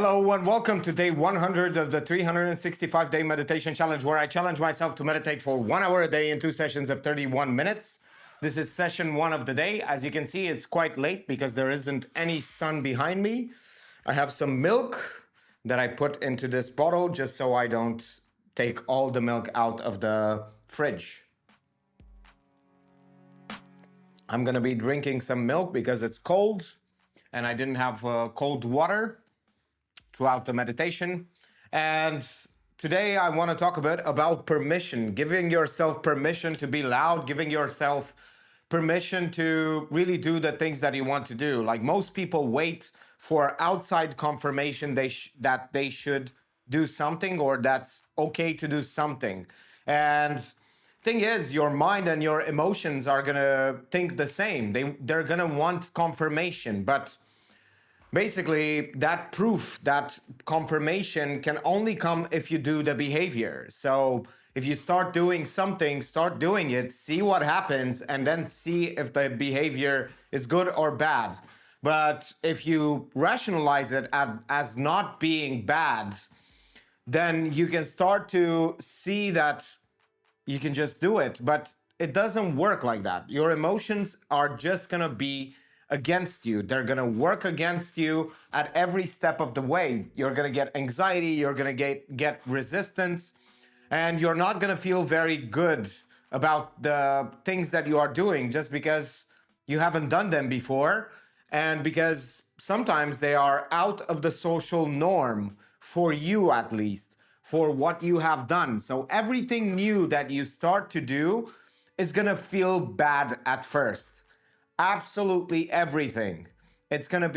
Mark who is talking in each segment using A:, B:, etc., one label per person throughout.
A: Hello and welcome to day 100 of the 365-day meditation challenge, where I challenge myself to meditate for 1 hour a day in 2 sessions of 31 minutes. This is session 1 of the day. As you can see, it's quite late because there isn't any sun behind me. I have some milk that I put into this bottle just so I don't take all the milk out of the fridge. I'm gonna be drinking some milk because it's cold and I didn't have cold water throughout the meditation. And today I want to talk a bit about permission, giving yourself permission to be loud, giving yourself permission to really do the things that you want to do. Like most people wait for outside confirmation that they should do something, or that's okay to do something. And thing is, your mind and your emotions are gonna think the same. They're gonna want confirmation, but basically, that proof, that confirmation can only come if you do the behavior. So if you start doing something, start doing it, see what happens, and then see if the behavior is good or bad. But if you rationalize it as not being bad, then you can start to see that you can just do it. But it doesn't work like that. Your emotions are just gonna be against you. They're gonna work against you at every step of the way. You're gonna get anxiety, you're gonna get resistance, and you're not gonna feel very good about the things that you are doing just because you haven't done them before, and because sometimes they are out of the social norm for you, at least, for what you have done. So everything new that you start to do is gonna feel bad at first. Absolutely everything. It's gonna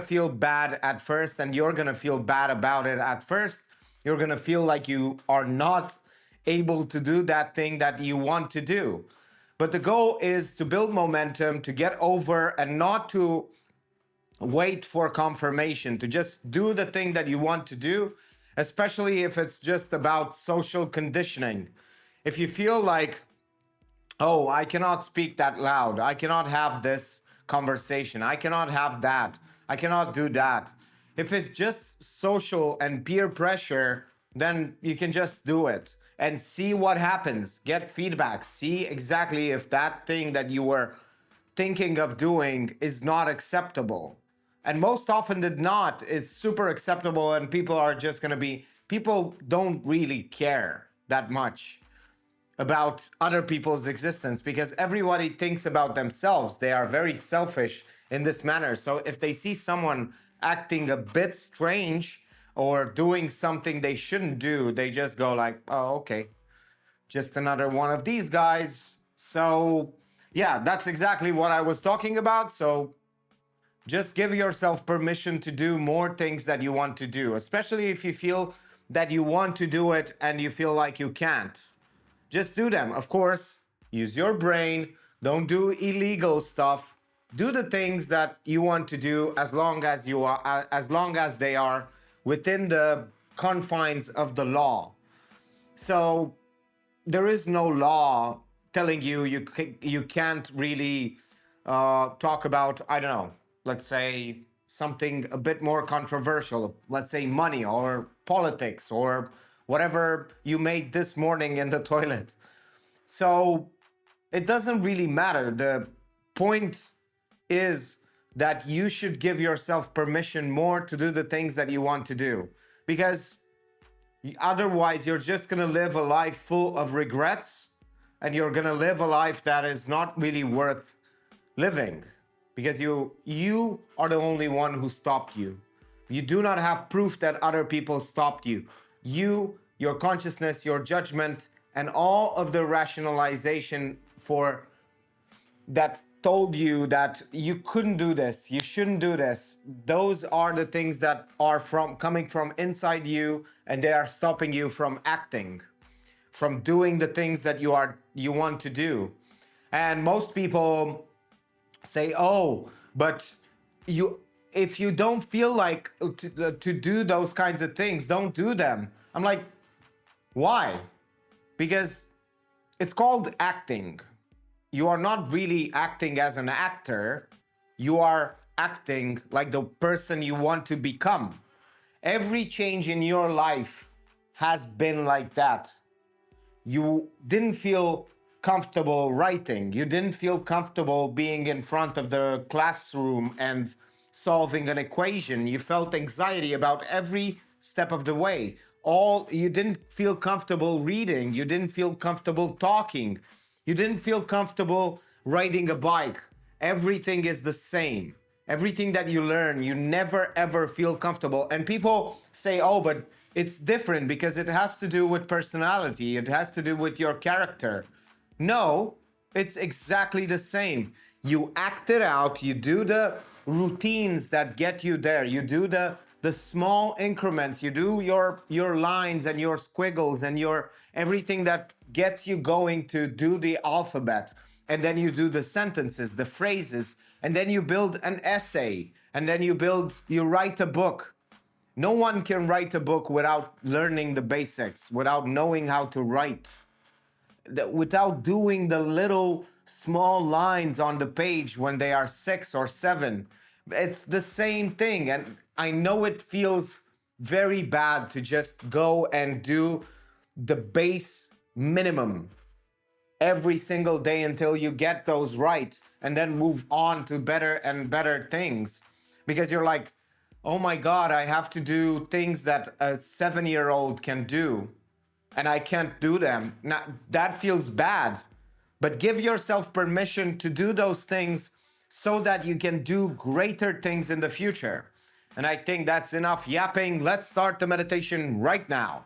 A: feel bad at first, and you're gonna feel bad about it at first. You're gonna feel like you are not able to do that thing that you want to do. But the goal is to build momentum, to get over, and not to wait for confirmation, to just do the thing that you want to do, especially if it's just about social conditioning. If you feel like, oh, I cannot speak that loud, I cannot have this conversation, I cannot have that, I cannot do that. If it's just social and peer pressure, then you can just do it and see what happens. Get feedback, see exactly if that thing that you were thinking of doing is not acceptable. And most often than not, it's super acceptable, and people don't really care that much about other people's existence because everybody thinks about themselves. They are very selfish in this manner. So if they see someone acting a bit strange or doing something they shouldn't do, they just go like, oh, okay, just another one of these guys. So yeah, that's exactly what I was talking about. So just give yourself permission to do more things that you want to do, especially if you feel that you want to do it and you feel like you can't. Just do them. Of course, use your brain. Don't do illegal stuff. Do the things that you want to do as long as they are within the confines of the law. So there is no law telling you can't really talk about, I don't know, let's say something a bit more controversial, let's say money or politics or whatever you made this morning in the toilet. So it doesn't really matter. The point is that you should give yourself permission more to do the things that you want to do, because otherwise you're just going to live a life full of regrets, and you're going to live a life that is not really worth living, because you are the only one who stopped you. You do not have proof that other people stopped you. Your consciousness, your judgment, and all of the rationalization for that told you that you couldn't do this, you shouldn't do this. Those are the things that are coming from inside you, and they are stopping you from acting, from doing the things that you want to do. And most people say, "Oh, but if you don't feel like to do those kinds of things, don't do them." I'm like, why? Because it's called acting. You are not really acting as an actor. You are acting like the person you want to become. Every change in your life has been like that. You didn't feel comfortable writing. You didn't feel comfortable being in front of the classroom and solving an equation. You felt anxiety about every step of the way. All you didn't feel comfortable reading. You didn't feel comfortable talking. You didn't feel comfortable riding a bike. Everything is the same. Everything that you learn, you never ever feel comfortable. And people say, oh, but it's different because it has to do with personality, it has to do with your character. No, it's exactly the same. You act it out, you do the routines that get you there, you do the small increments, you do your lines and your squiggles and your everything that gets you going to do the alphabet. And then you do the sentences, the phrases, and then you build an essay, and then you write a book. No one can write a book without learning the basics, without knowing how to write, without doing the little small lines on the page when they are 6 or 7. It's the same thing. And I know it feels very bad to just go and do the base minimum every single day until you get those right and then move on to better and better things, because you're like, oh my god, I have to do things that a 7-year-old can do and I can't do them now. That feels bad, but give yourself permission to do those things so that you can do greater things in the future. And I think that's enough yapping. Let's start the meditation right now.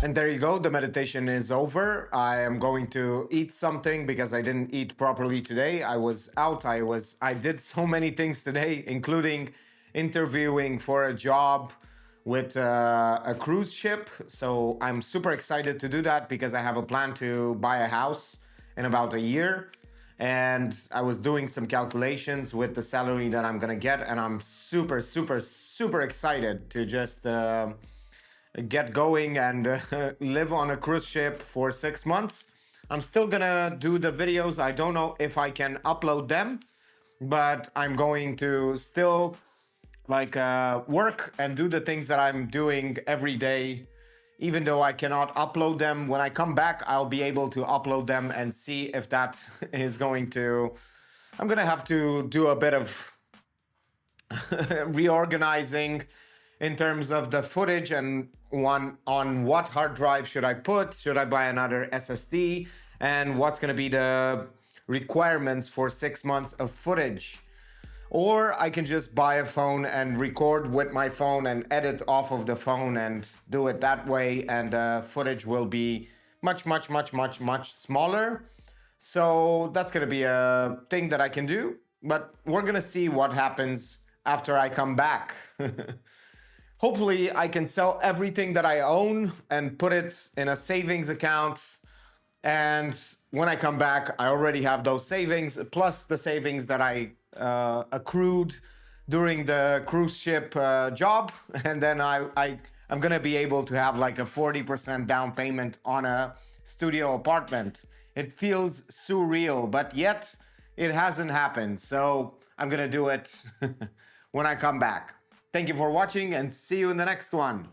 A: And there you go, the meditation is over. I am going to eat something because I didn't eat properly today. I was out. I did so many things today, including interviewing for a job with a cruise ship. So I'm super excited to do that because I have a plan to buy a house in about a year. And I was doing some calculations with the salary that I'm gonna get, and I'm super, super, super excited to just get going and live on a cruise ship for 6 months. I'm still gonna do the videos. I don't know if I can upload them, but I'm going to still work and do the things that I'm doing every day. Even though I cannot upload them, when I come back, I'll be able to upload them and see if that is going to. I'm gonna have to do a bit of reorganizing in terms of the footage and on what hard drive should I put, should I buy another SSD, and what's going to be the requirements for 6 months of footage. Or I can just buy a phone and record with my phone and edit off of the phone and do it that way, and the footage will be much, much, much, much, much smaller. So that's going to be a thing that I can do, but we're going to see what happens after I come back. Hopefully I can sell everything that I own and put it in a savings account. And when I come back, I already have those savings plus the savings that I accrued during the cruise ship job. And then I'm gonna be able to have like a 40% down payment on a studio apartment. It feels surreal, but yet it hasn't happened. So I'm gonna do it when I come back. Thank you for watching and see you in the next one.